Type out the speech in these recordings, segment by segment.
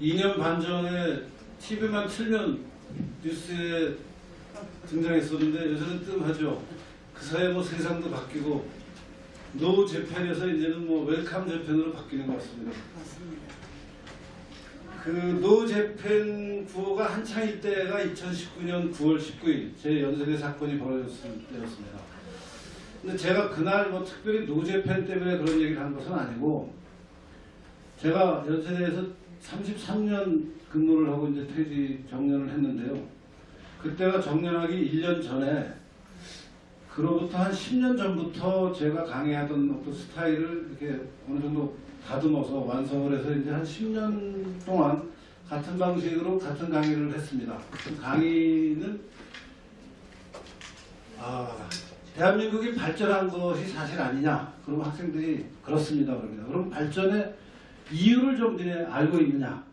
2년 반 전에 TV만 틀면 뉴스에 등장했었는데 요새는 뜸하죠. 그 사이에 뭐 세상도 바뀌고 노 재팬에서 이제는 뭐 웰컴 재팬으로 바뀌는 것 같습니다. 맞습니다. 그 노 재팬 구호가 한창일 때가 2019년 9월 19일 제 연설의 사건이 벌어졌을 때였습니다. 근데 제가 그날 뭐 특별히 노 재팬 때문에 그런 얘기를 한 것은 아니고 제가 연세대에서 33년 근무를 하고 이제 퇴직 정년을 했는데요. 그때가 정년하기 1년 전에 그로부터 한 10년 전부터 제가 강의하던 어떤 스타일을 이렇게 어느 정도 다듬어서 완성을 해서 이제 한 10년 동안 같은 방식으로 같은 강의를 했습니다. 그 강의는 대한민국이 발전한 것이 사실 아니냐? 그럼 학생들이 그렇습니다. 그럽니다. 그럼 발전의 이유를 좀 알고 있느냐?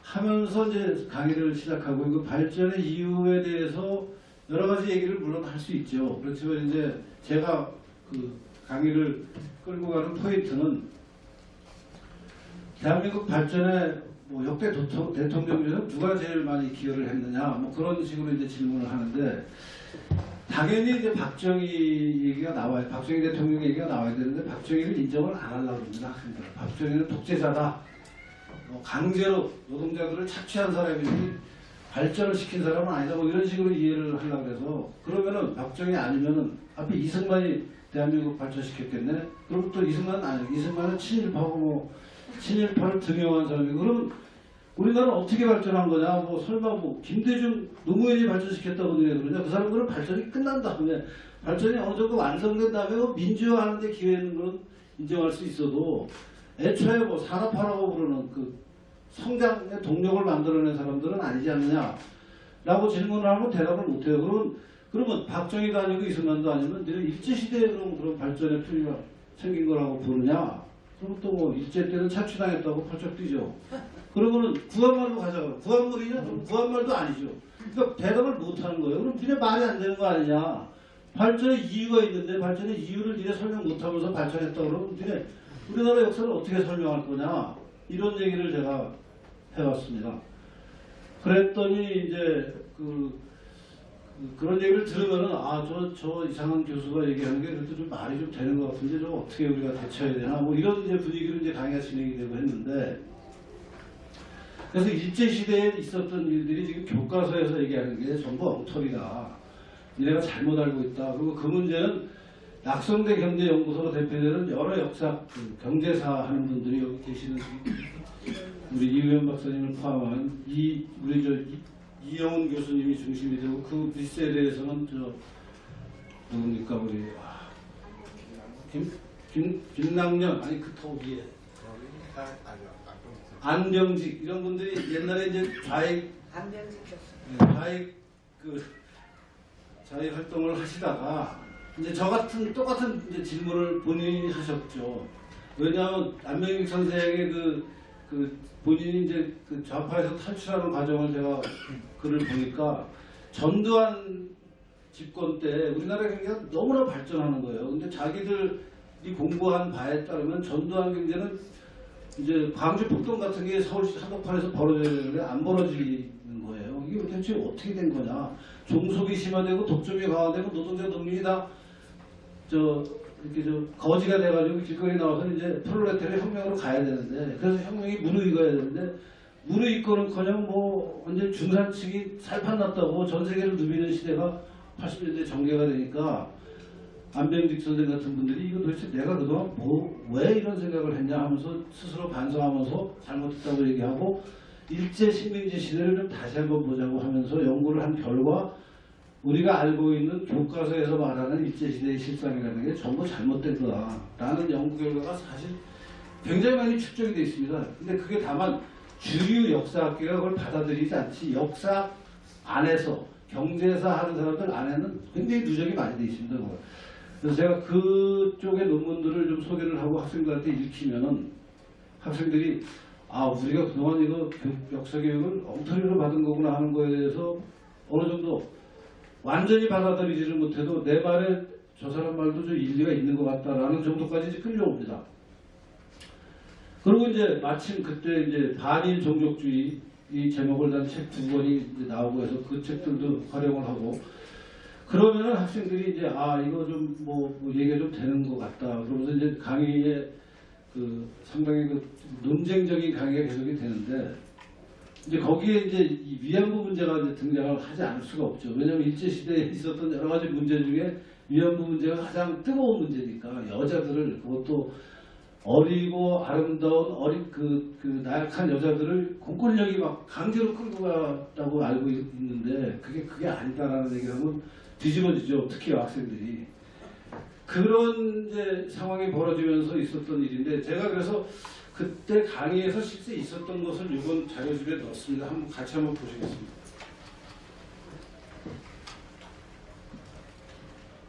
하면서 이제 강의를 시작하고 그 발전의 이유에 대해서 여러 가지 얘기를 물론 할 수 있죠. 그렇지만 이제 제가 그 강의를 끌고 가는 포인트는 대한민국 발전에 뭐 역대 대통령 중에서 누가 제일 많이 기여를 했느냐 뭐 그런 식으로 이제 질문을 하는데 당연히 이제 박정희 얘기가 나와요. 박정희 대통령 얘기가 나와야 되는데 박정희를 인정을 안 하려고 합니다. 학생들. 박정희는 독재자다. 강제로 노동자들을 착취한 사람이지 발전을 시킨 사람은 아니다. 뭐 이런 식으로 이해를 하려고 해서 그러면은 박정희 아니면은 앞에 이승만이 대한민국 발전시켰겠네. 그럼 또 이승만은 아니에요. 이승만은 친일파고 뭐 친일파를 등용한 사람이고 그러면 우리나라는 어떻게 발전한 거냐? 뭐 설마 뭐 김대중 노무현이 발전시켰다고 그러냐? 그 사람들은 발전이 끝난 다음에 발전이 어느 정도 완성된 다음에 뭐 민주화하는 데 기회는 건 인정할 수 있어도 애초에 뭐 산업화라고 부르는 그 성장의 동력을 만들어낸 사람들은 아니지 않느냐? 라고 질문을 하면 대답을 못해요. 그러면 박정희도 아니고 이승만도 아니면 일제시대에 그런 발전의 필요가 생긴 거라고 부르냐? 그럼 또 뭐 일제 때는 착취당했다고 펄쩍 뛰죠. 그러면은 구한말로 가자고. 구한말이냐? 그럼 구한말도 아니죠. 그러니까 대답을 못하는 거예요. 그럼 니네 말이 안 되는 거 아니냐? 발전의 이유가 있는데 발전의 이유를 니네 설명 못하면서 발전했다고 그러면 니네 우리나라 역사를 어떻게 설명할 거냐? 이런 얘기를 제가 해왔습니다. 그랬더니 이제 그런 얘기를 들으면은 저 이상한 교수가 얘기하는 게 그래도 좀 말이 좀 되는 것 같은데 좀 어떻게 우리가 대처해야 되나 뭐 이런 이제 분위기로 이제 강의가 진행이 되고 했는데 그래서 일제시대에 있었던 일들이 지금 교과서에서 얘기하는 게 전부 엉터리다. 니네가 잘못 알고 있다. 그리고 그 문제는 낙성대 경제연구소로 대표되는 여러 역사 경제사 하는 분들이 여기 계시는 우리 이우현 박사님을 포함한 이영훈 교수님이 중심이 되고 그 비스에 대해서는 누굽니까 우리 김남년 아니 그 더 위에 안병직 이런 분들이 옛날에 이제 좌익 안병직 교수 좌익 활동을 하시다가 이제 저 같은 똑같은 이제 질문을 본인이 하셨죠. 왜냐하면 안병직 선생의 본인이 이제 그 좌파에서 탈출하는 과정을 제가 글을 보니까 전두환 집권 때 우리나라 경제가 너무나 발전하는 거예요. 근데 자기들이 공부한 바에 따르면 전두환 경제는 이제 광주 폭동 같은 게 서울시 한복판에서 벌어져야 되는데 안 벌어지는 거예요. 이게 대체 어떻게 된 거냐? 종속이 심화되고 독점이 강화되고 노동자 농민이 다 이렇게 거지가 돼가지고 길거리 나와서 이제 프롤레타리아 혁명으로 가야 되는데 그래서 혁명이 무르익어야 되는데 무르익고는커녕 뭐 완전 중산층이 살판났다고 전 세계를 누비는 시대가 80년대 전개가 되니까 안병직 선생 같은 분들이 이거 도대체 내가 그동안 왜 이런 생각을 했냐 하면서 스스로 반성하면서 잘못했다고 얘기하고 일제 식민지 시대를 좀 다시 한번 보자고 하면서 연구를 한 결과 우리가 알고 있는 교과서에서 말하는 일제시대의 실상이라는 게 전부 잘못된 거다라는 연구 결과가 사실 굉장히 많이 축적이 되어 있습니다. 근데 그게 다만 주류 역사학계가 그걸 받아들이지 않지 역사 안에서 경제사 하는 사람들 안에는 굉장히 누적이 많이 되어 있습니다. 그래서 제가 그쪽의 논문들을 좀 소개를 하고 학생들한테 읽히면은 학생들이 우리가 그동안 이거 역사교육을 엉터리로 받은 거구나 하는 거에 대해서 어느 정도 완전히 받아들이지를 못해도 내 말에 저 사람 말도 좀 일리가 있는 것 같다라는 정도까지 끌려옵니다. 그리고 이제 마침 그때 이제 반일 종족주의 이 제목을 단 책 두 권이 이제 나오고 해서 그 책들도 활용을 하고 그러면은 학생들이 이제 아 이거 좀 뭐 얘기가 좀 되는 것 같다. 그러면서 이제 강의에 그 상당히 그 논쟁적인 강의가 계속이 되는데 이제 거기에 이제 이 위안부 문제가 이제 등장을 하지 않을 수가 없죠. 왜냐하면 일제 시대에 있었던 여러 가지 문제 중에 위안부 문제가 가장 뜨거운 문제니까 여자들을 그것도 어리고 아름다운 어린 그 나약한 여자들을 공권력이 막 강제로 끌고 갔다고 알고 있는데 그게 아니다라는 얘기를 하면 뒤집어지죠. 특히 학생들이. 그런 이제 상황이 벌어지면서 있었던 일인데 제가 그래서 그때 강의에서 실제 있었던 것을 이번 자료집에 넣었습니다. 같이 한번 보시겠습니다.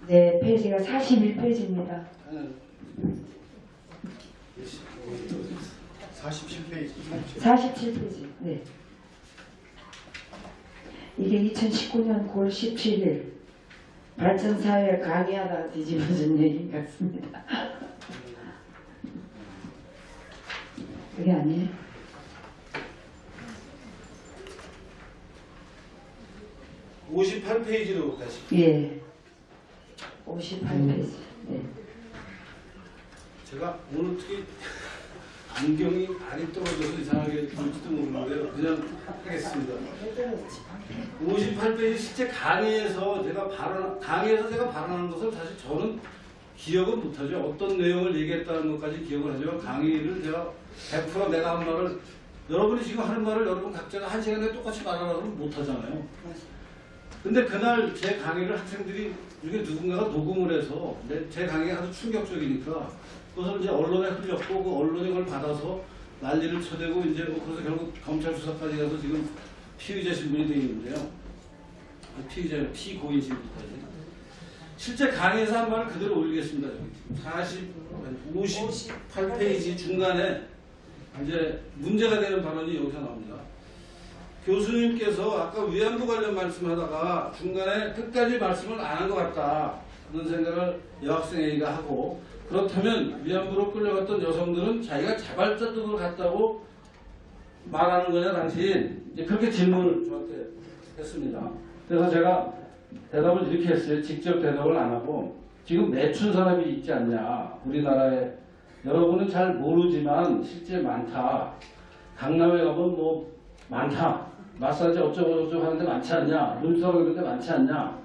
네, 페이지가 41페이지입니다. 47페이지. 47페이지. 네. 이게 2019년 9월 17일 발전사회에 강의하다가 뒤집어진 얘기 같습니다. 그게 아니에요? 58페이지로 가시죠. 예. 58페이지. 네. 제가 오늘 특히 안경이 안이 떨어져서 이상하게 볼지도 모르는데요. 그냥 하겠습니다. 58페이지 실제 강의에서 제가 발언한 것을 사실 저는 기억은 못하죠. 어떤 내용을 얘기했다는 것까지 기억을 하지만 강의를 제가 100% 내가 한 말을 여러분이 지금 하는 말을 여러분 각자가 한 시간에 똑같이 말하라고 못하잖아요. 근데 그날 제 강의를 학생들이 중에 누군가가 녹음을 해서 제 강의가 아주 충격적이니까 그것을 이제 언론에 흘렸고 그 언론이 그걸 받아서 난리를 쳐대고 이제 그래서 결국 검찰 수사까지 가서 지금 피의자 신분이 되어 있는데요. 피고인 신분까지. 실제 강의에서 한 말을 그대로 올리겠습니다. 58페이지 중간에 이제 문제가 되는 발언이 여기서 나옵니다. 교수님께서 아까 위안부 관련 말씀하다가 중간에 끝까지 말씀을 안 한 것 같다. 그런 생각을 여학생 A가 하고 그렇다면 위안부로 끌려갔던 여성들은 자기가 자발적으로 갔다고 말하는 거냐 당신? 이제 그렇게 질문을 저한테 했습니다. 그래서 제가 대답을 이렇게 했어요. 직접 대답을 안 하고 지금 매춘 사람이 있지 않냐. 우리나라에 여러분은 잘 모르지만 실제 많다. 강남에 가면 뭐 많다. 마사지 어쩌고 저쩌고 하는데 많지 않냐. 룸사롱 이런 데 많지 않냐.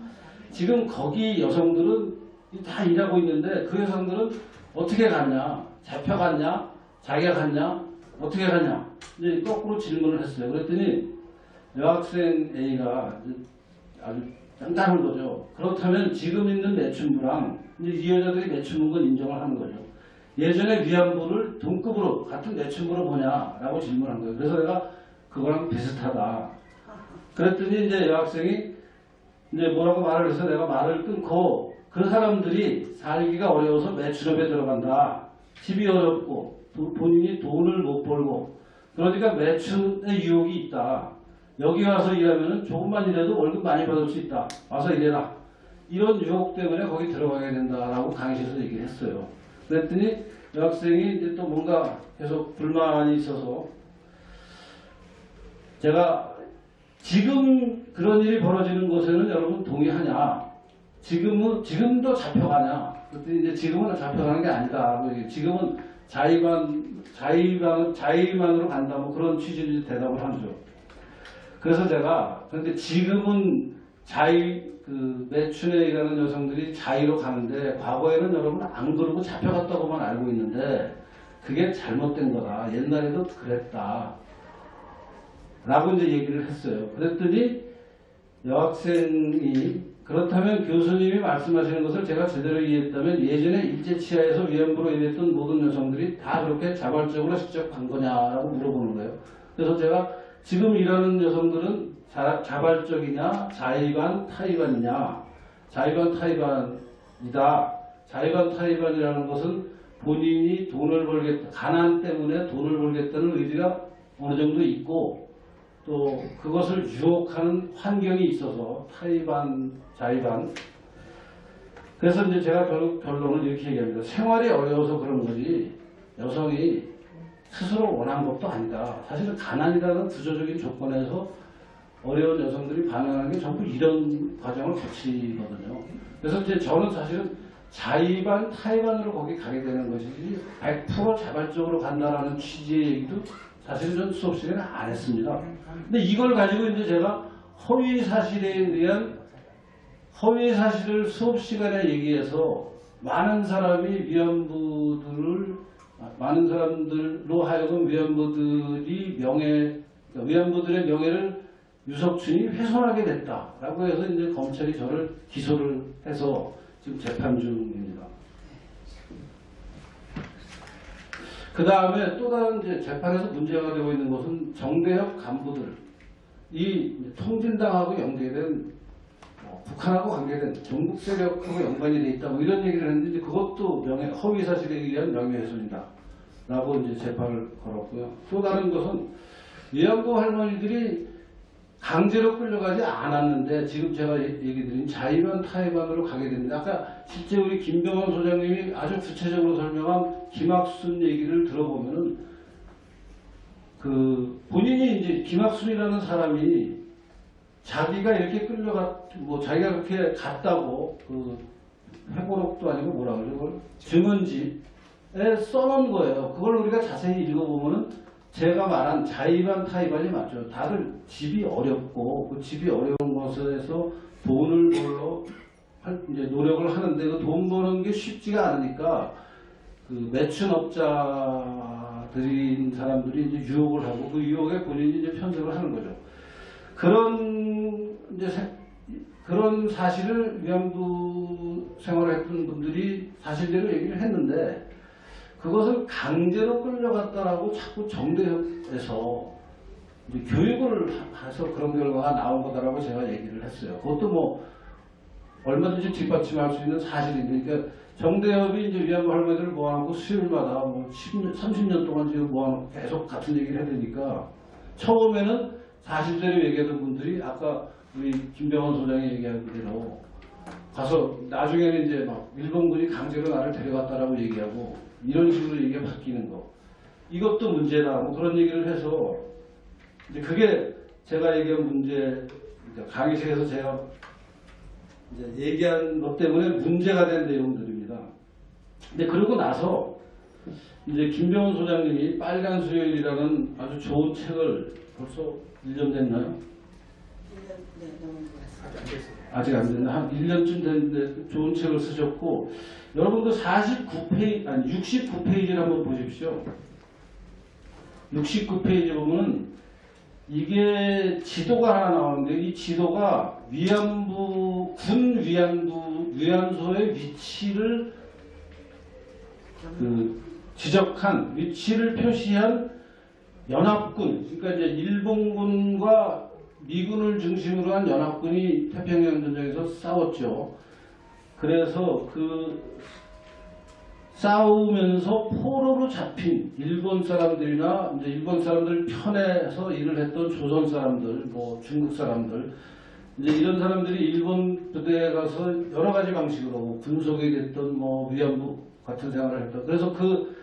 지금 거기 여성들은 다 일하고 있는데 그 여성들은 어떻게 갔냐. 잡혀갔냐. 자기가 갔냐. 어떻게 갔냐. 이제 거꾸로 질문을 했어요. 그랬더니 여학생 A가 아주 짱짱한 거죠. 그렇다면 지금 있는 매춘부랑 이제 이 여자들이 매춘부인 건 인정을 하는 거죠. 예전에 위안부를 동급으로 같은 매춘부로 보냐라고 질문한 거예요. 그래서 내가 그거랑 비슷하다. 그랬더니 이제 여학생이 이제 뭐라고 말을 해서 내가 말을 끊고 그 사람들이 살기가 어려워서 매춘업에 들어간다. 집이 어렵고 본인이 돈을 못 벌고 그러니까 매춘의 유혹이 있다. 여기 와서 일하면 조금만 일해도 월급 많이 받을 수 있다. 와서 일해라. 이런 유혹 때문에 거기 들어가게 된다라고 강의실에서 얘기를 했어요. 그랬더니 여학생이 이제 또 뭔가 계속 불만이 있어서 제가 지금 그런 일이 벌어지는 곳에는 여러분 동의하냐? 지금도 잡혀가냐? 그랬더니 이제 지금은 잡혀가는 게 아니다. 지금은 자의만으로 간다. 뭐 그런 취지로 대답을 하죠. 그래서 제가 그런데 지금은 매춘에 일하는 여성들이 자의로 가는데 과거에는 여러분 안 그러고 잡혀갔다고만 알고 있는데 그게 잘못된 거다. 옛날에도 그랬다. 라고 이제 얘기를 했어요. 그랬더니 여학생이 그렇다면 교수님이 말씀하시는 것을 제가 제대로 이해했다면 예전에 일제치하에서 위안부로 일했던 모든 여성들이 다 그렇게 자발적으로 직접 간 거냐라고 물어보는 거예요. 그래서 제가 지금 일하는 여성들은 자발적이냐 자의반 타의반이냐. 자의반 타의반이다. 자의반 타의반이라는 것은 본인이 돈을 벌겠다. 가난 때문에 돈을 벌겠다는 의지가 어느 정도 있고 또 그것을 유혹하는 환경이 있어서 타의반, 자의반. 그래서 이제 제가 결론을 이렇게 얘기합니다. 생활이 어려워서 그런 거지. 여성이 스스로 원한 것도 아니다. 사실은 가난이라는 구조적인 조건에서 어려운 여성들이 반응하는 게 전부 이런 과정을 거치거든요. 그래서 이제 저는 사실은 자의반, 타의반으로 거기 가게 되는 것이지 100% 자발적으로 간다라는 취지의 얘기도 사실은 전 수업 시간에 안 했습니다. 근데 이걸 가지고 이제 제가 허위 사실에 대한 허위 사실을 수업 시간에 얘기해서 많은 사람들로 하여금 위안부들의 명예를 유석춘이 훼손하게 됐다라고 해서 이제 검찰이 저를 기소를 해서 지금 재판 중입니다. 그 다음에 또 다른 이제 재판에서 문제가 되고 있는 것은 정대협 간부들이 통진당하고 연계된 북한하고 관계된 종북 세력하고 연관이 돼 있다 뭐 이런 얘기를 했는데 그것도 허위 사실에 의한 명예훼손이다 라고 이제 재판을 걸었고요. 또 다른 것은 위안부 할머니들이 강제로 끌려가지 않았는데 지금 제가 얘기 드린 자의반 타의반으로 가게 됩니다. 아까 실제 우리 김병원 소장님이 아주 구체적으로 설명한 김학순 얘기를 들어보면은 본인이 이제 김학순이라는 사람이 자기가 이렇게 자기가 그렇게 갔다고 회고록도 아니고 뭐라 그러죠? 그걸 증언지에 써놓은 거예요. 그걸 우리가 자세히 읽어보면은 제가 말한 자의반 타의반이 맞죠. 다들 집이 어렵고 그 집이 어려운 것에서 돈을 벌러 이제 노력을 하는데 그 돈 버는 게 쉽지가 않으니까 그 매춘업자들인 사람들이 이제 유혹을 하고 그 유혹에 본인이 이제 편성을 하는 거죠. 그런 사실을 위안부 생활을 했던 분들이 사실대로 얘기를 했는데 그것을 강제로 끌려갔다라고 자꾸 정대협에서 교육을 해서 그런 결과가 나온 거다라고 제가 얘기를 했어요. 그것도 뭐 얼마든지 뒷받침할 수 있는 사실인데, 그러니까 정대협이 이제 위안부 할머니들을 모아놓고 수요일마다 뭐 30년 동안 지금 모아놓고 계속 같은 얘기를 해야 되니까 처음에는 사실대로 얘기하던 분들이 아까 우리 김병원 소장이 얘기한 대로 가서 나중에는 이제 막 일본군이 강제로 나를 데려갔다라고 얘기하고 이런 식으로 얘기가 바뀌는 거. 이것도 문제다. 뭐 그런 얘기를 해서 이제 그게 제가 얘기한 문제, 그러니까 강의실에서 제가 이제 얘기한 것 때문에 문제가 된 내용들입니다. 근데 그러고 나서 이제 김병원 소장님이 빨간 수요일이라는 아주 좋은 책을 벌써 1년 됐나요? 1년 넘은 것 같습니다. 아직 안 됐나? 한 1년쯤 됐는데 좋은 책을 쓰셨고 여러분도 69페이지를 한번 보십시오. 69페이지 보면 이게 지도가 하나 나오는데 이 지도가 군 위안소의 위치를 지적한 위치를 표시한 연합군, 그러니까 이제 일본군과 미군을 중심으로 한 연합군이 태평양 전쟁에서 싸웠죠. 그래서 싸우면서 포로로 잡힌 일본 사람들이나 이제 일본 사람들 편에서 일을 했던 조선 사람들, 뭐 중국 사람들, 이제 이런 사람들이 일본 부대에 가서 여러 가지 방식으로 군속이 됐던 뭐 위안부 같은 생활을 했던. 그래서 그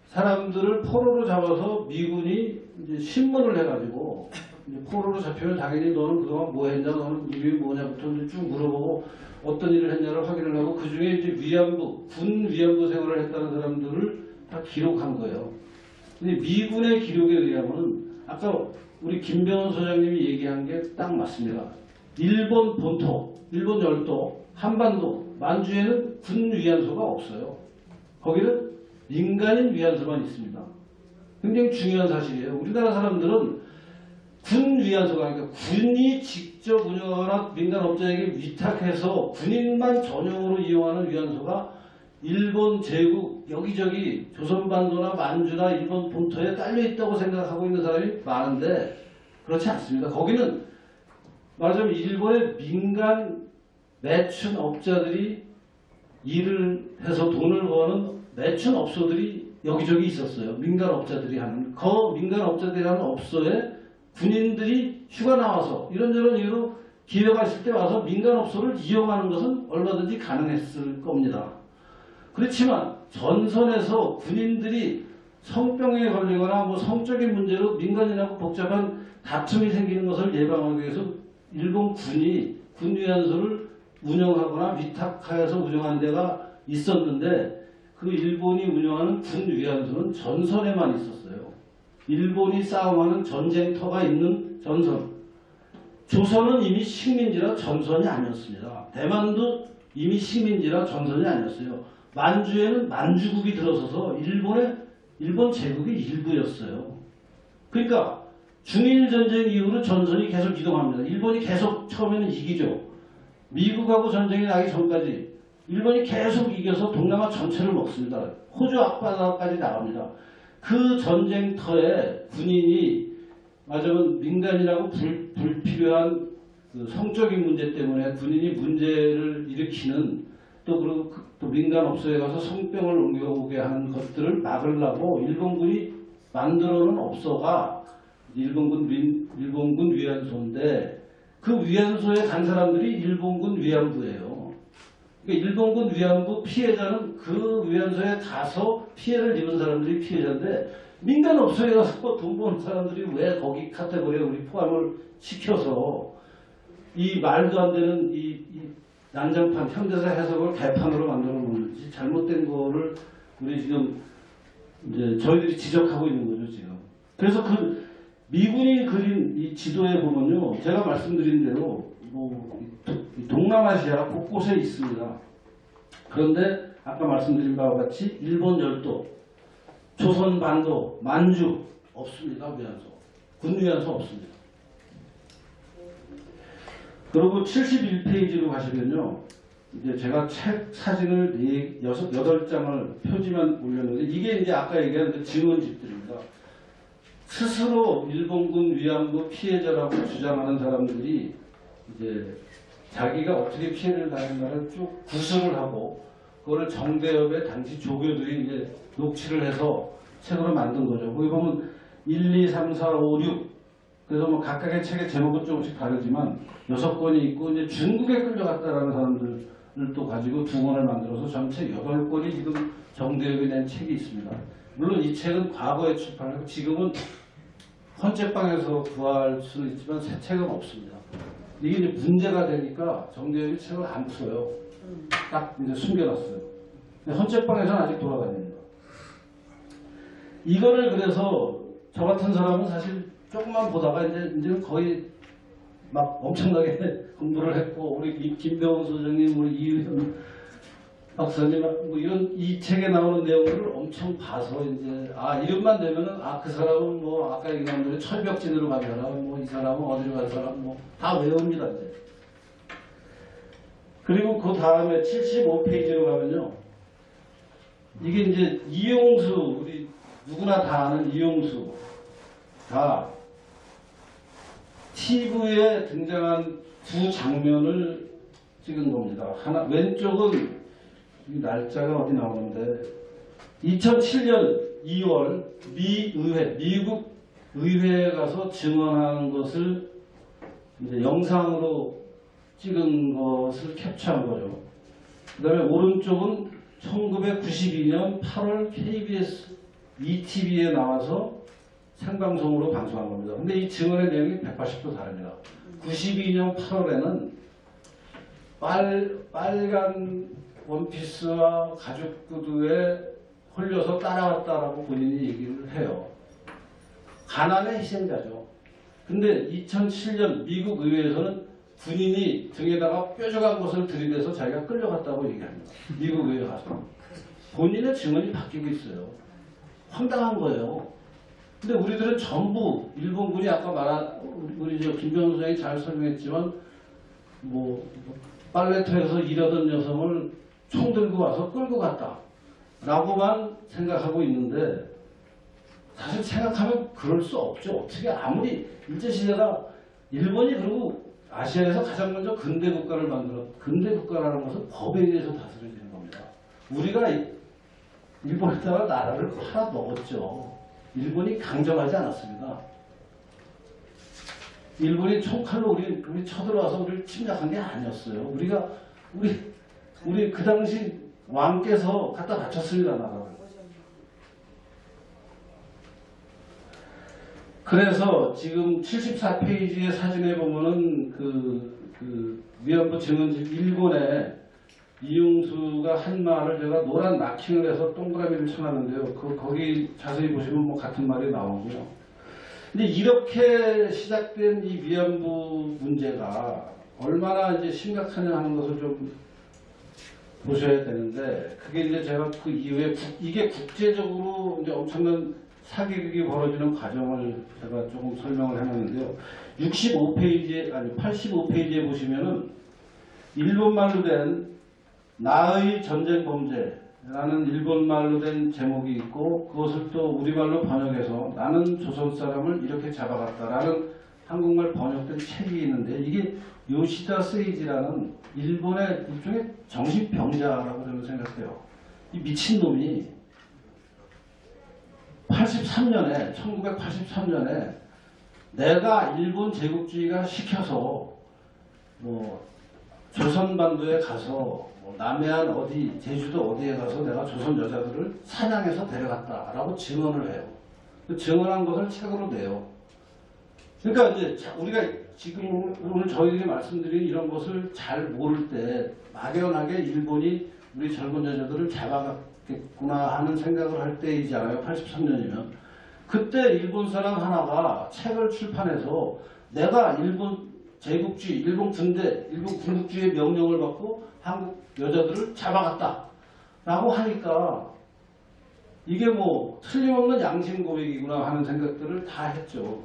사람들을 포로로 잡아서 미군이 이제 신문을 해가지고 이제 포로로 잡히면 당연히 너는 그동안 뭐 했냐, 너는 이름이 뭐냐부터 쭉 물어보고 어떤 일을 했냐를 확인을 하고 그 중에 이제 군 위안부 생활을 했다는 사람들을 다 기록한 거예요. 근데 미군의 기록에 의하면 아까 우리 김병원 소장님이 얘기한 게 딱 맞습니다. 일본 본토, 일본 열도, 한반도, 만주에는 군 위안소가 없어요. 거기는 민간인 위안소만 있습니다. 굉장히 중요한 사실이에요. 우리나라 사람들은 군 위안소가 아니라 군이 직접 운영하거나 민간 업자에게 위탁해서 군인만 전용으로 이용하는 위안소가 일본 제국 여기저기 조선반도나 만주나 일본 본토에 딸려 있다고 생각하고 있는 사람이 많은데 그렇지 않습니다. 거기는 말하자면 일본의 민간 매춘 업자들이 일을 해서 돈을 버는 매춘 업소들이 여기저기 있었어요. 민간 업자들이 하는. 그 민간 업자들이 하는 업소에 군인들이 휴가 나와서 이런저런 이유로 기회가 있을 때 와서 민간 업소를 이용하는 것은 얼마든지 가능했을 겁니다. 그렇지만 전선에서 군인들이 성병에 걸리거나 뭐 성적인 문제로 민간인하고 복잡한 다툼이 생기는 것을 예방하기 위해서 일본 군이 군위안소를 운영하거나 위탁하여서 운영하는 데가 있었는데 그 일본이 운영하는 군위안소는 전선에만 있었어요. 일본이 싸움하는 전쟁터가 있는 전선. 조선은 이미 식민지라 전선이 아니었습니다. 대만도 이미 식민지라 전선이 아니었어요. 만주에는 만주국이 들어서서 일본 제국의 일부였어요. 그러니까 중일 전쟁 이후로 전선이 계속 이동합니다. 일본이 계속 처음에는 이기죠. 미국하고 전쟁이 나기 전까지 일본이 계속 이겨서 동남아 전체를 먹습니다. 호주 앞바다까지 나갑니다. 그 전쟁터에 군인이 맞으면 민간이라고 불필요한 그 성적인 문제 때문에 군인이 문제를 일으키는 또 민간업소에 가서 성병을 옮겨오게 하는 것들을 막으려고 일본군이 만들어 놓은 업소가 일본군 위안소인데 그 위안소에 간 사람들이 일본군 위안부예요. 그러니까 일본군 위안부 피해자는 그 위안소에 가서 피해를 입은 사람들이 피해자인데 민간업소에 가서 돈 버는 사람들이 왜 거기 카테고리에 우리 포함을 시켜서 이 말도 안 되는 이 난장판 현대사 해석을 개판으로 만들어 놓는지 잘못된 거를 우리 지금 이제 저희들이 지적하고 있는 거죠 지금. 그래서 그 미군이 그린 이 지도에 보면요, 제가 말씀드린 대로 뭐 동남아시아 곳곳에 있습니다. 그런데 아까 말씀드린 바와 같이 일본 열도, 조선 반도, 만주 없습니다. 위안소, 군 위안소 없습니다. 그리고 71페이지로 가시면요, 이제 제가 책 사진을 8장을 표지만 올렸는데 이게 이제 아까 얘기한 증언집들입니다. 스스로 일본군 위안부 피해자라고 주장하는 사람들이 이제 자기가 어떻게 피해를 당했나를 쭉 구술을 하고 그거를 정대협의 당시 조교들이 이제 녹취를 해서 책으로 만든 거죠. 거기 보면 1, 2, 3, 4, 5, 6 그래서 뭐 각각의 책의 제목은 조금씩 다르지만 6권이 있고 이제 중국에 끌려갔다라는 사람들을 또 가지고 2권을 만들어서 전체 8권이 지금 정대협이 낸 책이 있습니다. 물론 이 책은 과거에 출판하고 지금은 헌책방에서 구할 수는 있지만 새 책은 없습니다. 이게 이제 문제가 되니까 정대협이 책을 안 써요. 딱 이제 숨겨놨어요. 헌책방에서는 아직 돌아다닙니다. 이거를 그래서 저 같은 사람은 사실 조금만 보다가 이제는 거의 막 엄청나게 공부를 했고 우리 김병훈 소장님, 우리 이유현 박사님 뭐 이런 이 책에 나오는 내용들을 엄청 봐서 이제 이름만 되면은 그 사람은 뭐 아까 얘기한 대로 철벽진으로 간 사람, 뭐 이 사람은 어디로 간 사람 뭐 다 외웁니다 이제. 그리고 그 다음에 75페이지로 가면요, 이게 이제 이용수, 우리 누구나 다 아는 이용수 가 TV에 등장한 두 장면을 찍은 겁니다. 하나 왼쪽은 이 날짜가 어디 나오는데 2007년 2월 미국 의회에 가서 증언한 것을 이제 영상으로 찍은 것을 캡처한 거죠. 그 다음에 오른쪽은 1992년 8월 KBS ETV에 나와서 생방송으로 방송한 겁니다. 근데 이 증언의 내용이 180도 다릅니다. 92년 8월에는 빨간 원피스와 가죽 구두에 홀려서 따라왔다라고 본인이 얘기를 해요. 가난의 희생자죠. 근데 2007년 미국 의회에서는 군인이 등에다가 뾰족한 것을 들이대서 자기가 끌려갔다고 얘기합니다. 미국 의회 가서. 본인의 증언이 바뀌고 있어요. 황당한 거예요. 근데 우리들은 전부 일본군이 아까 말한 우리 김병훈 선생이 잘 설명했지만 뭐 빨래터에서 일하던 여성을 총 들고 와서 끌고 갔다 라고만 생각하고 있는데 사실 생각하면 그럴 수 없죠. 어떻게 아무리 일제시대가 일본이 그리고 아시아에서 가장 먼저 근대 국가를 근대 국가라는 것은 법에 의해서 다스려지는 겁니다. 우리가 일본에다가 나라를 팔아 먹었죠. 일본이 강점하지 않았습니다. 일본이 총칼로 우리 쳐들어와서 우리를 침략한 게 아니었어요. 우리 그 당시 왕께서 갖다 바쳤습니다, 나라를. 그래서 지금 74페이지의 사진에 보면은 그 위안부 증언집 일본에 이용수가 한 말을 제가 노란 마킹을 해서 동그라미를 쳐놨는데요. 거기 자세히 보시면 뭐 같은 말이 나오고요. 근데 이렇게 시작된 이 위안부 문제가 얼마나 이제 심각하냐 하는 것을 좀 보셔야 되는데, 그게 이제 제가 그 이후에 이게 국제적으로 이제 엄청난 사기극이 벌어지는 과정을 제가 조금 설명을 해놨는데요. 65페이지에, 아니 85페이지에 보시면은 일본말로 된 나의 전쟁 범죄라는 일본말로 된 제목이 있고, 그것을 또 우리말로 번역해서 나는 조선 사람을 이렇게 잡아갔다라는 한국말 번역된 책이 있는데, 이게 요시다 세이지라는 일본의 일종의 정신병자라고 저는 생각해요. 이 미친놈이 1983년에 내가 일본 제국주의가 시켜서 뭐 조선반도에 가서 뭐 남해안 어디 제주도 어디에 가서 내가 조선 여자들을 사냥해서 데려갔다라고 증언을 해요. 그 증언한 것을 책으로 내요. 그러니까 이제 우리가 지금 오늘 저희들이 말씀드린 이런 것을 잘 모를 때 막연하게 일본이 우리 젊은 여자들을 잡아갔겠구나 하는 생각을 할 때이잖아요. 83년이면. 그때 일본 사람 하나가 책을 출판해서 내가 일본 제국주의, 일본 군대, 일본 군국주의의 명령을 받고 한국 여자들을 잡아갔다라고 하니까 이게 뭐 틀림없는 양심 고백이구나 하는 생각들을 다 했죠.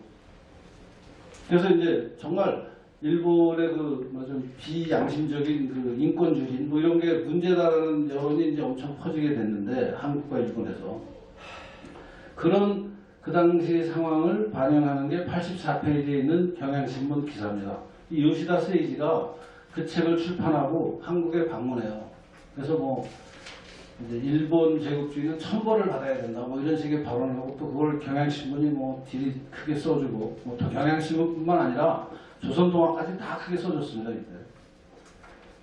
그래서 이제 정말 일본의 좀 비양심적인 그 인권주의 뭐 이런 게 문제다라는 여론이 이제 엄청 퍼지게 됐는데, 한국과 일본에서 그런 그 당시 상황을 반영하는 게 84페이지에 있는 경향신문 기사입니다. 이 요시다 세이지가 그 책을 출판하고 한국에 방문해요. 그래서 뭐 이제 일본 제국주의는 천벌을 받아야 된다 뭐 이런 식의 발언을 하고, 또 그걸 경향신문이 뭐 딜이 크게 써주고, 뭐 또 경향신문뿐만 아니라 조선동아까지 다 크게 써줬습니다. 이때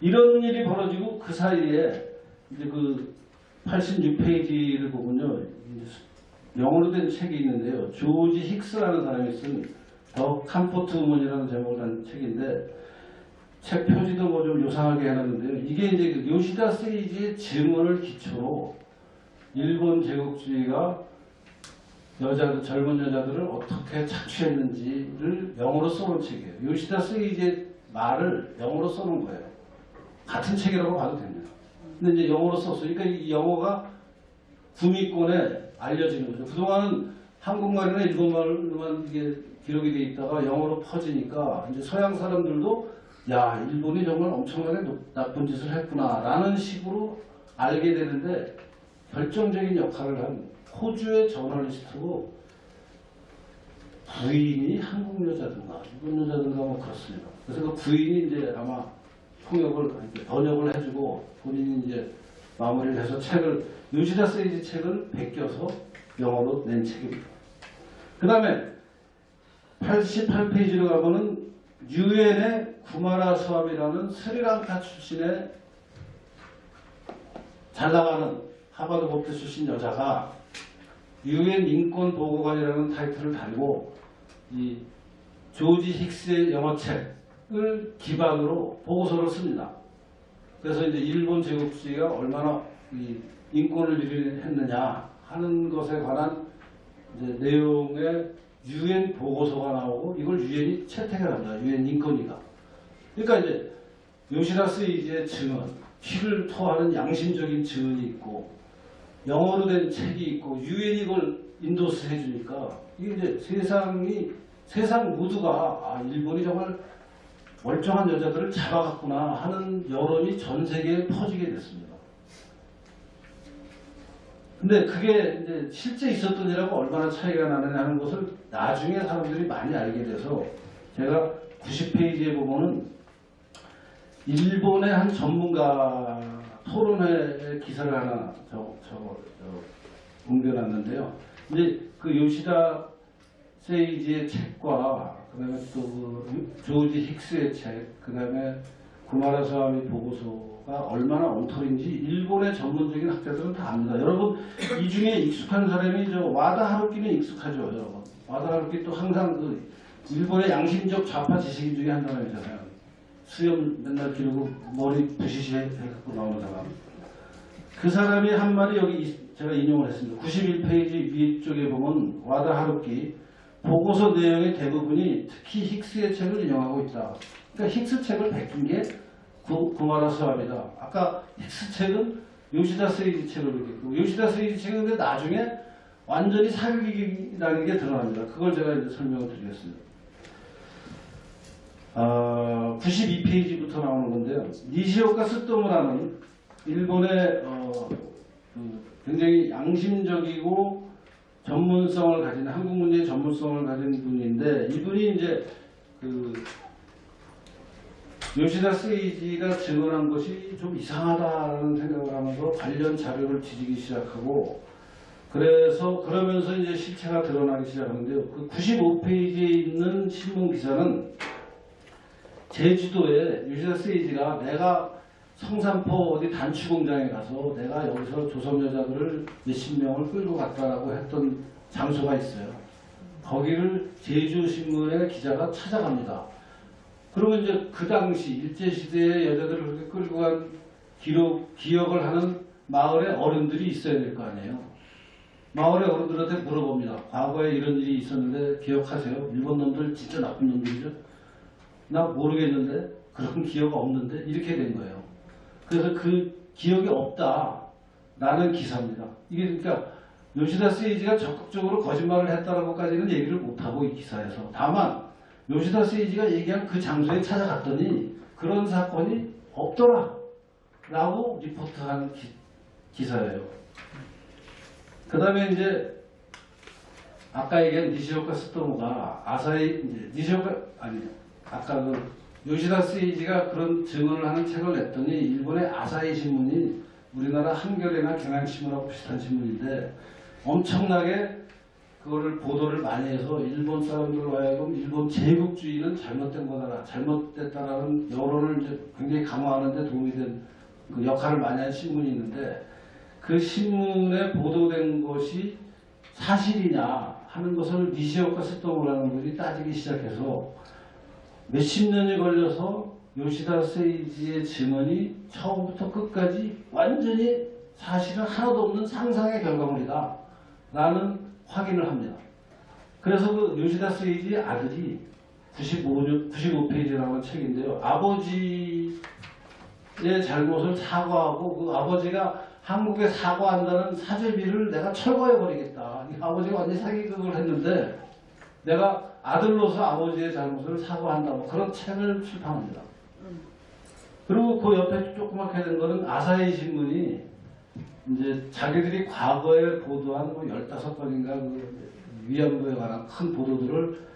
이런 일이 벌어지고, 그 사이에 이제 그 86페이지를 보면요, 영어로 된 책이 있는데요. 조지 힉스라는 사람이 쓴 더 컴포트 우먼이라는 제목을 단 책인데, 책 표지도 뭐 좀 요상하게 해놨는데요. 이게 이제 그 요시다 세이지의 증언을 기초로 일본 제국주의가 젊은 여자들을 어떻게 착취했는지를 영어로 써놓은 책이에요. 요시다 세이지의 말을 영어로 써놓은 거예요. 같은 책이라고 봐도 됩니다. 근데 이제 영어로 썼으니까 이 영어가 구미권에 알려지는 거죠. 그동안은 한국말이나 일본말로만 이게 기록이 돼 있다가 영어로 퍼지니까 이제 서양 사람들도 야, 일본이 정말 엄청나게 나쁜 짓을 했구나라는 식으로 알게 되는데, 결정적인 역할을 한 호주의 저널리스트고, 부인이 한국 여자든가 일본 여자든가 뭐 그렇습니다. 그래서 그 부인이 이제 아마 번역을 해주고 본인이 이제 마무리를 해서 요시다 세이지 책을 베껴서 영어로 낸 책입니다. 그 다음에 88페이지로 가보는 유엔의 구마라 스와미라는 스리랑카 출신의 잘 나가는 하버드 법대 출신 여자가 유엔 인권 보고관이라는 타이틀을 달고 이 조지 힉스의 영어책을 기반으로 보고서를 씁니다. 그래서 이제 일본 제국주의가 얼마나 이 인권을 유린했느냐 하는 것에 관한 이제 내용의 유엔 보고서가 나오고, 이걸 유엔이 채택을 합니다. 유엔 인권위가. 그러니까 이제 요시다 세이지의 증언, 피를 토하는 양심적인 증언이 있고, 영어로 된 책이 있고, 유엔이 이걸 인도스 해주니까, 이게 이제 세상 모두가 일본이 정말 멀쩡한 여자들을 잡아갔구나 하는 여론이 전 세계에 퍼지게 됐습니다. 근데 그게 이제 실제 있었던 일하고 얼마나 차이가 나느냐 하는 것을 나중에 사람들이 많이 알게 돼서, 제가 90페이지에 보면은 일본의 한 전문가 토론회 기사를 하나 옮겨놨는데요. 이제 그 요시다 세이지의 책과 그다음에 또 그 조지 힉스의 책, 그다음에 구마라 스와미 보고서가 얼마나 엉터리인지 일본의 전문적인 학자들은 다 압니다. 여러분, 이 중에 익숙한 사람이 와다 하루키는 익숙하죠, 여러분. 와다 하루키 또 항상 그 일본의 양심적 좌파 지식인 중에 한 사람이잖아요. 수염 맨날 기르고 머리 부시시 해갖고 나오는 사람. 그 사람이 한 말이 여기 제가 인용을 했습니다. 91페이지 위쪽에 보면 와다 하루키 보고서 내용의 대부분이 특히 힉스의 책을 인용하고 있다. 그러니까 힉스 책을 베낀 게 구마라 스와미다. 아까 힉스 책은 요시다 세이지 책을 베꼈고 요시다 세이지 책은 근데 나중에 완전히 사기라는 게 드러납니다. 그걸 제가 이제 설명을 드리겠습니다. 92페이지부터 나오는 건데요. 니시오카 스토무라는 일본의 굉장히 양심적이고 전문성을 가진 한국 문제의 전문성을 가진 분인데 이분이 이제 그 요시다 세이지가 증언한 것이 좀 이상하다는 생각을 하면서 관련 자료를 뒤지기 시작하고 그러면서 이제 실체가 드러나기 시작하는데요. 그 95페이지에 있는 신문 기사는 제주도에 요시다 세이지가 내가 성산포 어디 단추 공장에 가서 내가 여기서 조선 여자들을 몇십 명을 끌고 갔다라고 했던 장소가 있어요. 거기를 제주신문의 기자가 찾아갑니다. 그러면 이제 그 당시 일제시대에 여자들을 그렇게 끌고 간 기억을 하는 마을의 어른들이 있어야 될 거 아니에요. 마을의 어른들한테 물어봅니다. 과거에 이런 일이 있었는데 기억하세요? 일본 놈들 진짜 나쁜 놈들이죠? 나 모르겠는데 그런 기억 없는데 이렇게 된 거예요. 그래서 그 기억이 없다라는 기사입니다. 이게 그러니까 요시다 세이지가 적극적으로 거짓말을 했다라고까지는 얘기를 못하고 이 기사에서 다만 요시다 세이지가 얘기한 그 장소에 찾아갔더니 그런 사건이 없더라 라고 리포트한 기사예요. 그 다음에 이제 아까 얘기한 니시오카 스토모가 아까 그 요시다 세이지가 그런 증언을 하는 책을 냈더니 일본의 아사히 신문이 우리나라 한겨레나 경향신문하고 비슷한 신문인데 엄청나게 그거를 보도를 많이 해서 일본 사람들로 하여금 일본 제국주의는 잘못된 거다, 잘못됐다라는 여론을 이제 굉장히 강화하는 데 도움이 된 그 역할을 많이 한 신문이 있는데 그 신문에 보도된 것이 사실이냐 하는 것을 니시오카 스토모라는 분이 따지기 시작해서 몇십 년이 걸려서 요시다 세이지의 증언이 처음부터 끝까지 완전히 사실은 하나도 없는 상상의 결과물이다 라는 확인을 합니다. 그래서 그 요시다 세이지의 아들이 95페이지에 나오는 책인데요. 아버지의 잘못을 사과하고 그 아버지가 한국에 사과한다는 사죄비를 내가 철거해버리겠다. 이 아버지가 완전히 사기극을 했는데 내가 아들로서 아버지의 잘못을 사과한다. 뭐 그런 책을 출판합니다. 그리고 그 옆에 조그맣게 된 거는 아사히 신문이 이제 자기들이 과거에 보도한 뭐 15건인가 그 위안부에 관한 큰 보도들을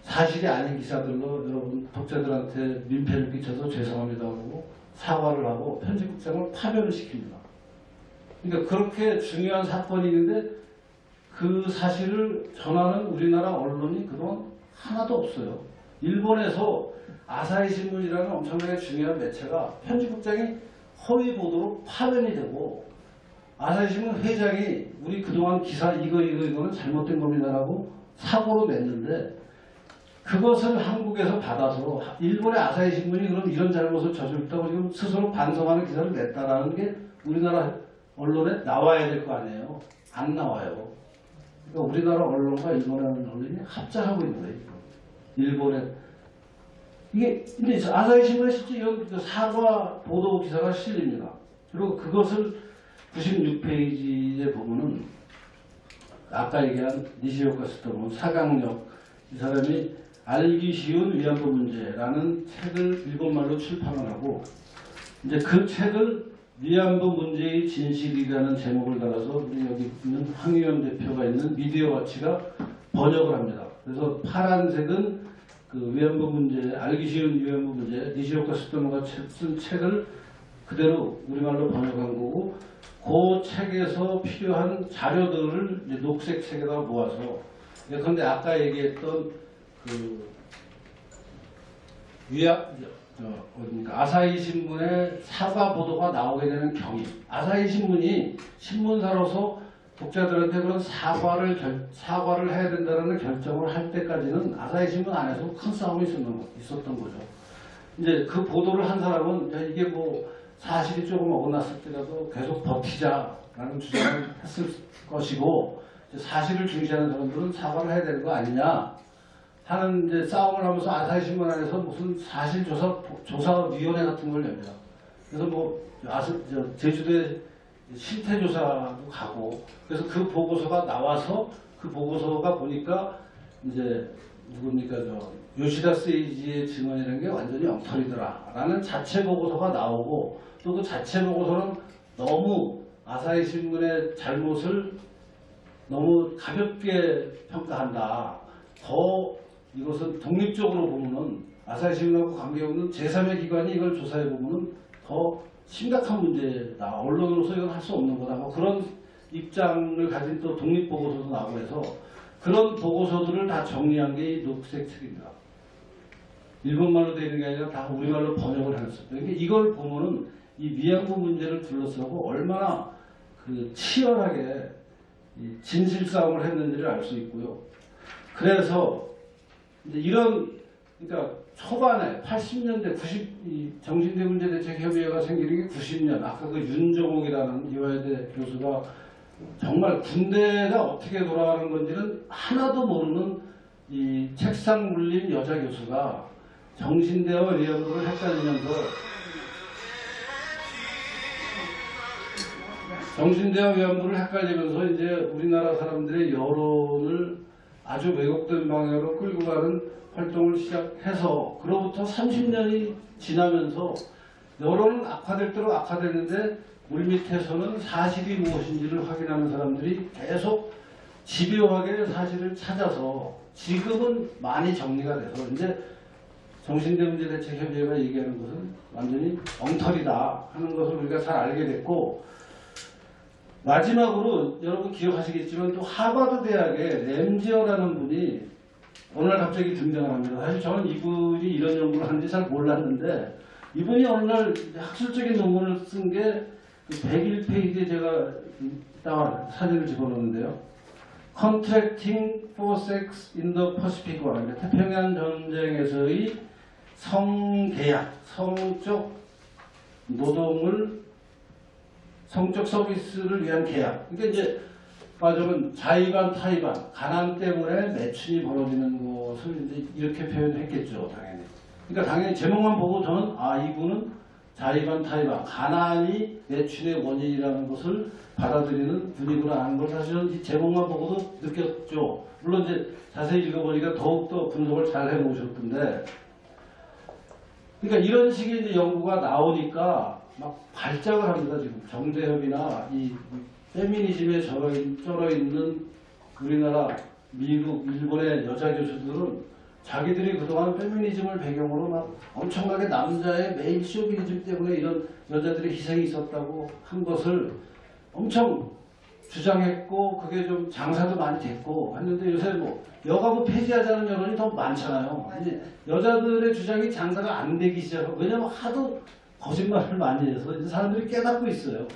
사실이 아닌 기사들로 여러분 독자들한테 민폐를 끼쳐서 죄송합니다 하고 사과를 하고 편집국장을 파면을 시킵니다. 그러니까 그렇게 중요한 사건이 있는데 그 사실을 전하는 우리나라 언론이 그동안 하나도 없어요. 일본에서 아사히 신문이라는 엄청나게 중요한 매체가 편집국장이 허위 보도로 파면이 되고 아사히 신문 회장이 우리 그동안 기사 이거는 잘못된 겁니다라고 사고로 냈는데 그것을 한국에서 받아서 일본의 아사히 신문이 그럼 이런 잘못을 저질렀다고 지금 스스로 반성하는 기사를 냈다라는 게 우리나라 언론에 나와야 될 거 아니에요. 안 나와요. 그러니까 우리나라 언론과 일본의 언론이 합작하고 있는 거예요. 일본에 이게 근데 아사히 신문에 실제 이런 사과 보도 기사가 실립니다. 그리고 그것을 96페이지에 보면은 아까 얘기한 니시오카 스토모 사강역 이 사람이 알기 쉬운 위안부 문제라는 책을 일본말로 출판을 하고 이제 그 책을 위안부 문제의 진실이라는 제목을 달아서 우리 여기 있는 황의원 대표가 있는 미디어 와치가 번역을 합니다. 그래서 파란색은 그 위안부 문제, 알기 쉬운 위안부 문제, 니시오카 스토모가 쓴 책을 그대로 우리말로 번역한 거고 그 책에서 필요한 자료들을 이제 녹색 책에다가 모아서 그런데 아까 얘기했던 그 아사히 신문의 사과 보도가 나오게 되는 경위. 아사히 신문이 신문사로서 독자들한테 그런 사과를 해야 된다는 결정을 할 때까지는 아사히 신문 안에서 큰 싸움이 있었던 거죠. 이제 그 보도를 한 사람은 야, 이게 뭐 사실이 조금 어긋났을 때라도 계속 버티자라는 주장을 했을 것이고, 사실을 중시하는 사람들은 사과를 해야 되는 거 아니냐 하는 이제 싸움을 하면서 아사히 신문 안에서 무슨 조사위원회 같은 걸 엽니다. 그래서 뭐 제주도에 실태조사도 가고, 그래서 그 보고서가 나와서 그 보고서가 보니까 이제 누굽니까 요시다 세이지의 증언이라는 게 완전히 엉터리더라라는 자체 보고서가 나오고, 또 그 자체 보고서는 너무 아사히 신문의 잘못을 너무 가볍게 평가한다. 더 이것은 독립적으로 보면은 아사히 신문하고 관계없는 제3의 기관이 이걸 조사해 보면은 더 심각한 문제다. 언론으로서 이건 할 수 없는 거다. 뭐 그런 입장을 가진 또 독립 보고서도 나오고 해서 그런 보고서들을 다 정리한 게 이 녹색 책입니다. 일본말로 되어 있는 게 아니라 다 우리말로 번역을 해놨습니다. 그러니까 이걸 보면은 이 위안부 문제를 둘러싸고 얼마나 그 치열하게 이 진실 싸움을 했는지를 알 수 있고요. 그래서 이제 이런 그러니까 초반에 80년대 이 정신대 문제 대책 협의회가 생기는 게 90년. 아까 그 윤정옥이라는 이화여대 교수가 정말 군대가 어떻게 돌아가는 건지는 하나도 모르는 이 책상 물린 여자 교수가 정신대와 위안부를 헷갈리면서 이제 우리나라 사람들의 여론을 아주 왜곡된 방향으로 끌고 가는 활동을 시작해서 그로부터 30년이 지나면서 여론은 악화될 대로 악화됐는데 물밑에서는 사실이 무엇인지를 확인하는 사람들이 계속 집요하게 사실을 찾아서 지금은 많이 정리가 돼서 이제 정신대 문제 대책 협의회가 얘기하는 것은 완전히 엉터리다 하는 것을 우리가 잘 알게 됐고, 마지막으로 여러분 기억하시겠지만 또 하버드 대학의 램지어라는 분이 어느 날 갑자기 등장을 합니다. 사실 저는 이분이 이런 연구를 하는지 잘 몰랐는데, 이분이 어느 날 학술적인 논문을 쓴 게 101페이지에 제가 따와 사진을 집어넣었는데요. Contracting for Sex in the Pacific War, 태평양 전쟁에서의 성계약, 성적 노동을 성적 서비스를 위한 계약. 그러니까 이제 말하자면 자의반 타의반, 가난 때문에 매춘이 벌어지는 것을 이제 이렇게 표현했겠죠, 당연히. 그러니까 당연히 제목만 보고 저는 이분은 자의반 타의반, 가난이 매춘의 원인이라는 것을 받아들이는 분이구나 하는 걸 사실은 이 제목만 보고도 느꼈죠. 물론 이제 자세히 읽어보니까 더욱더 분석을 잘 해놓으셨던데, 그러니까 이런 식의 이제 연구가 나오니까 막 발작을 합니다. 지금 정대협이나 이 페미니즘에 쩔어 있는 우리나라, 미국, 일본의 여자 교수들은 자기들이 그동안 페미니즘을 배경으로 막 엄청나게 남자의 메일 쇼비니즘 때문에 이런 여자들의 희생이 있었다고 한 것을 엄청 주장했고, 그게 좀 장사도 많이 됐고 했는데, 요새 뭐 여가부 폐지하자는 여론이 더 많잖아요. 근데 여자들의 주장이 장사가 안 되기 시작하고, 왜냐면 하도 거짓말을 많이 해서 이제 사람들이 깨닫고 있어요.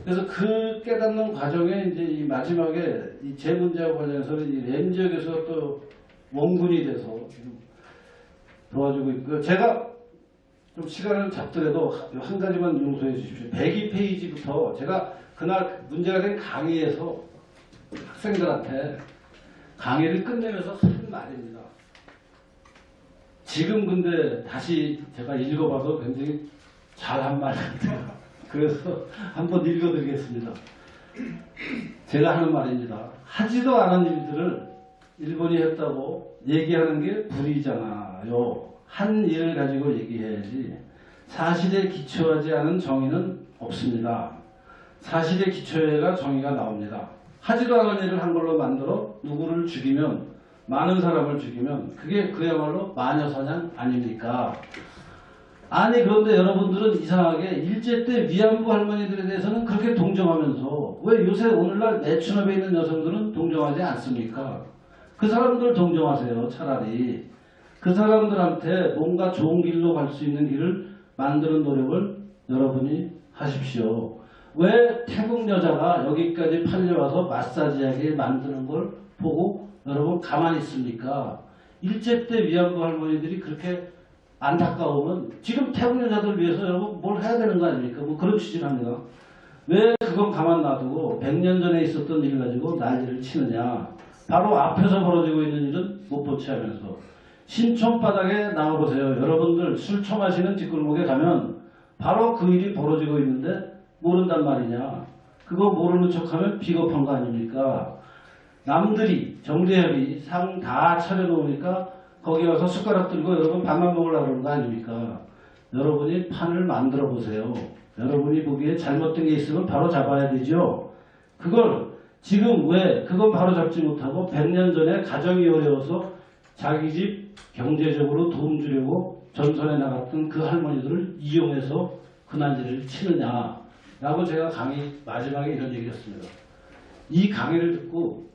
그래서 그 깨닫는 과정에 이제 이 마지막에 이 제 문제와 관련해서 이 램지어 교수가 또 원군이 돼서 지금 도와주고 있고, 제가 좀 시간을 잡더라도 한 가지만 용서해 주십시오. 102페이지부터 제가 그날 문제가 된 강의에서 학생들한테 강의를 끝내면서 한 말입니다. 지금 근데 다시 제가 읽어봐도 굉장히 잘한 말 같아요. 그래서 한번 읽어드리겠습니다. 제가 하는 말입니다. 하지도 않은 일들을 일본이 했다고 얘기하는 게 불의잖아요. 한 일을 가지고 얘기해야지. 사실에 기초하지 않은 정의는 없습니다. 사실에 기초해야 정의가 나옵니다. 하지도 않은 일을 한 걸로 만들어 누구를 죽이면, 많은 사람을 죽이면 그게 그야말로 마녀사냥 아닙니까? 아니, 그런데 여러분들은 이상하게 일제 때 위안부 할머니들에 대해서는 그렇게 동정하면서 왜 요새 오늘날 매춘업에 있는 여성들은 동정하지 않습니까? 그 사람들 동정하세요. 차라리 그 사람들한테 뭔가 좋은 길로 갈 수 있는 길을 만드는 노력을 여러분이 하십시오. 왜 태국 여자가 여기까지 팔려와서 마사지하게 만드는 걸 보고 여러분 가만히 있습니까? 일제 때 위안부 할머니들이 그렇게 안타까우면 지금 태국 여자들 위해서 여러분 뭘 해야 되는 거 아닙니까? 뭐 그런 취지를 합니다. 왜 그건 가만 놔두고 100년 전에 있었던 일 가지고 난리를 치느냐. 바로 앞에서 벌어지고 있는 일은 못 보채하면서 신촌 바닥에 나와보세요. 여러분들 술 처마시는 뒷골목에 가면 바로 그 일이 벌어지고 있는데 모른단 말이냐. 그거 모르는 척하면 비겁한 거 아닙니까? 남들이 정대협이 상 다 차려놓으니까 거기 와서 숟가락 들고 여러분 밥만 먹으려고 그러는 거 아닙니까? 여러분이 판을 만들어 보세요. 여러분이 보기에 잘못된 게 있으면 바로 잡아야 되죠. 그걸 지금 왜 그건 바로 잡지 못하고 100년 전에 가정이 어려워서 자기 집 경제적으로 도움 주려고 전선에 나갔던 그 할머니들을 이용해서 그 난리를 치느냐라고 제가 강의 마지막에 이런 얘기를 했습니다. 이 강의를 듣고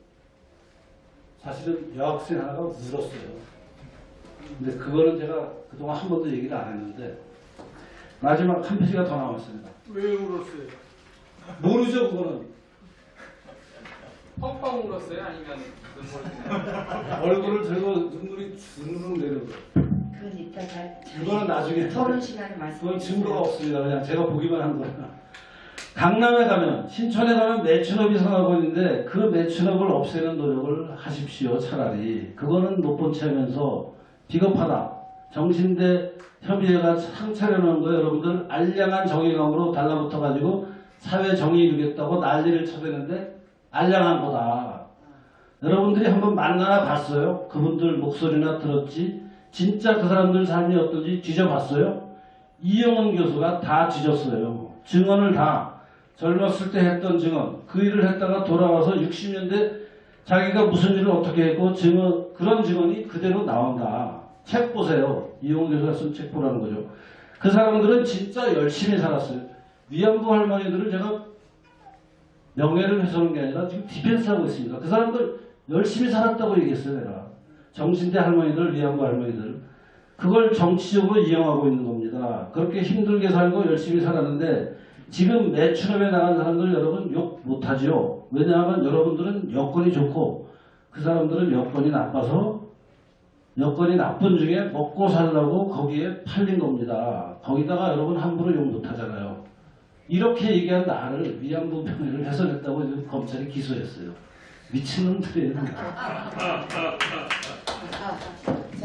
사실은 여학생 하나가 울었어요. 근데 그거는 제가 그동안 한 번도 얘기를 안 했는데 마지막 한 페이지가 더 나왔습니다. 왜 울었어요? 모르죠 그거는. 펑펑 울었어요? 아니면 눈물 얼굴을 들고 눈물이 주르륵 내려요. 그건 이따가 그거는 나중에 토론 시간에 그건 말씀해 증거가 없습니다. 그냥 제가 보기만 한 거야. 강남에 가면 신촌에 가면 매춘업이 성하고 있는데 그 매춘업을 없애는 노력을 하십시오. 차라리 그거는 못 본 채하면서 비겁하다. 정신대 협의회가 상 차려놓은 거 여러분들 알량한 정의감으로 달라붙어가지고 사회 정의 이루겠다고 난리를 쳐대는데 알량한 거다. 여러분들이 한번 만나나 봤어요? 그분들 목소리나 들었지? 진짜 그 사람들 삶이 어떤지 뒤져봤어요? 이영원 교수가 다 뒤졌어요. 증언을 다 젊었을 때 했던 증언, 그 일을 했다가 돌아와서 60년대 자기가 무슨 일을 어떻게 했고 증언, 그런 증언이 그대로 나온다. 책 보세요. 이영원 교수가 쓴 책 보라는 거죠. 그 사람들은 진짜 열심히 살았어요. 위안부 할머니들을 제가 명예를 훼손한 게 아니라 지금 디펜스하고 있습니다. 그 사람들 열심히 살았다고 얘기했어요. 내가. 정신대 할머니들, 위안부 할머니들. 그걸 정치적으로 이용하고 있는 겁니다. 그렇게 힘들게 살고 열심히 살았는데 지금 매춘업에 나간 사람들 여러분 욕 못하죠. 왜냐하면 여러분들은 여건이 좋고 그 사람들은 여건이 나빠서 여건이 나쁜 중에 먹고 살라고 거기에 팔린 겁니다. 거기다가 여러분 함부로 욕 못하잖아요. 이렇게 얘기한 나를 위안부 편의를 훼손했다고 지금 검찰이 기소했어요. 미친놈들이에요.